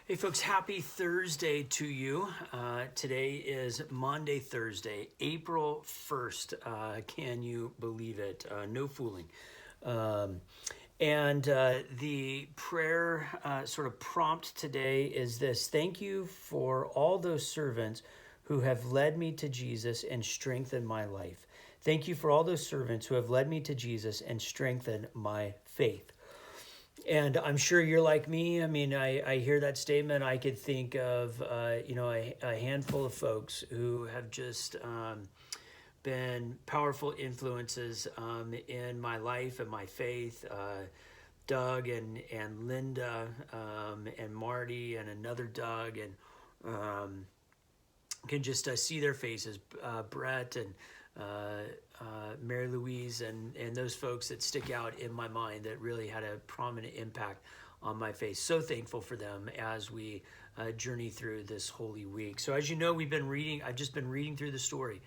Hey folks, happy Thursday to you. Today is Monday, Thursday, April 1st. Can you believe it? No fooling. And the prayer sort of prompt today is this: thank you for all those servants who have led me to Jesus and strengthened my life. Thank you for all those servants who have led me to Jesus and strengthened my faith. And I'm sure you're like me. I mean, I hear that statement. I could think of, a handful of folks who have just been powerful influences in my life and my faith. Doug and Linda and Marty and another Doug, and can just see their faces. Brett and Mary Louise and those folks that stick out in my mind that really had a prominent impact on my faith. So thankful for them as we journey through this Holy Week. So as you know, I've just been reading through the story.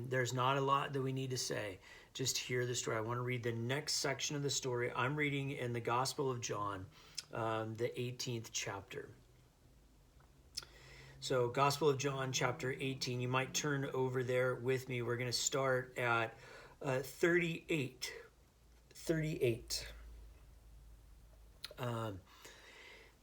There's not a lot that we need to say. Just hear the story. I want to read the next section of the story. I'm reading in the Gospel of John, the 18th chapter. So Gospel of John, chapter 18. You might turn over there with me. We're going to start at 38. 38.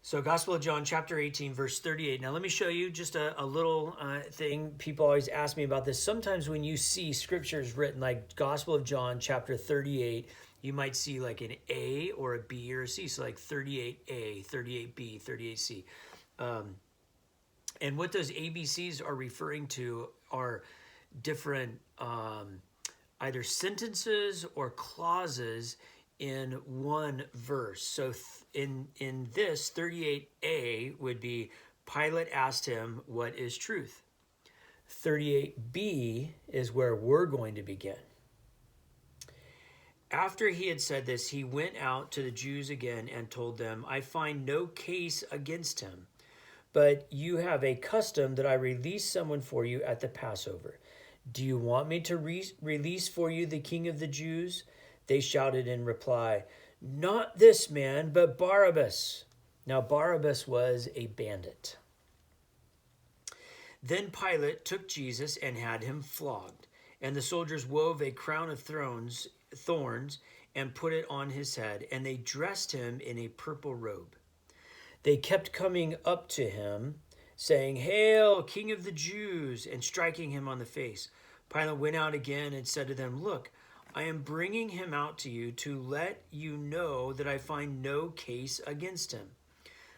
So Gospel of John, chapter 18, verse 38. Now let me show you just a little thing. People always ask me about this. Sometimes when you see scriptures written like Gospel of John, chapter 38, you might see like an A or a B or a C. So like 38A, 38B, 38C. And what those ABCs are referring to are different either sentences or clauses in one verse. So in this, 38A would be, Pilate asked him, what is truth? 38B is where we're going to begin. After he had said this, he went out to the Jews again and told them, I find no case against him. But you have a custom that I release someone for you at the Passover. Do you want me to release for you the King of the Jews? They shouted in reply, not this man, but Barabbas. Now Barabbas was a bandit. Then Pilate took Jesus and had him flogged. And the soldiers wove a crown of thorns and put it on his head. And they dressed him in a purple robe. They kept coming up to him, saying, Hail, King of the Jews, and striking him on the face. Pilate went out again and said to them, Look, I am bringing him out to you to let you know that I find no case against him.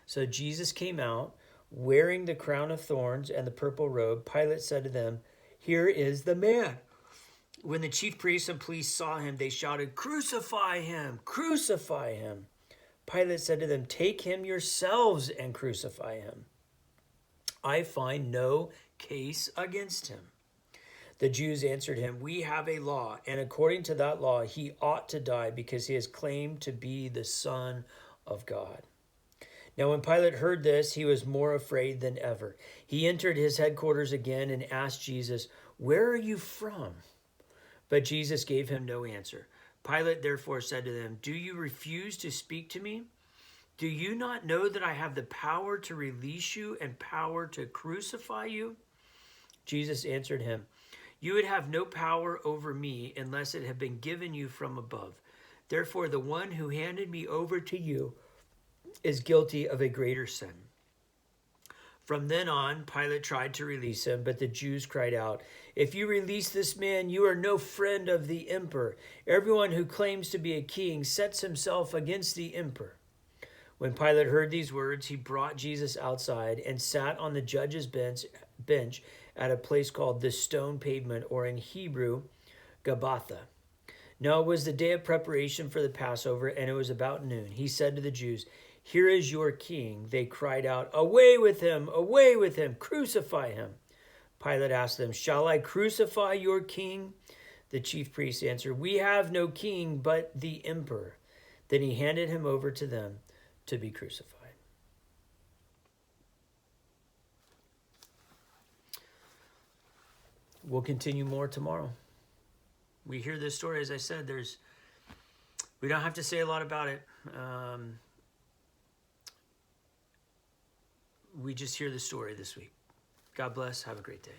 So Jesus came out, wearing the crown of thorns and the purple robe. Pilate said to them, Here is the man. When the chief priests and police saw him, they shouted, Crucify him! Crucify him! Pilate said to them, Take him yourselves and crucify him. I find no case against him. The Jews answered him, We have a law, and according to that law he ought to die because he has claimed to be the Son of God. Now when Pilate heard this, he was more afraid than ever. He entered his headquarters again and asked Jesus, Where are you from? But Jesus gave him no answer. Pilate therefore said to them, Do you refuse to speak to me? Do you not know that I have the power to release you and power to crucify you? Jesus answered him, You would have no power over me unless it had been given you from above. Therefore, the one who handed me over to you is guilty of a greater sin. From then on, Pilate tried to release him, but the Jews cried out, If you release this man, you are no friend of the emperor. Everyone who claims to be a king sets himself against the emperor. When Pilate heard these words, he brought Jesus outside and sat on the judge's bench at a place called the Stone Pavement, or in Hebrew, Gabbatha. Now it was the day of preparation for the Passover, and it was about noon. He said to the Jews, Here is your king. They cried out, Away with him, crucify him. Pilate asked them, Shall I crucify your king? The chief priests answered, We have no king but the emperor. Then he handed him over to them to be crucified. We'll continue more tomorrow. We hear this story, as I said, we don't have to say a lot about it. we just hear the story this week. God bless. Have a great day.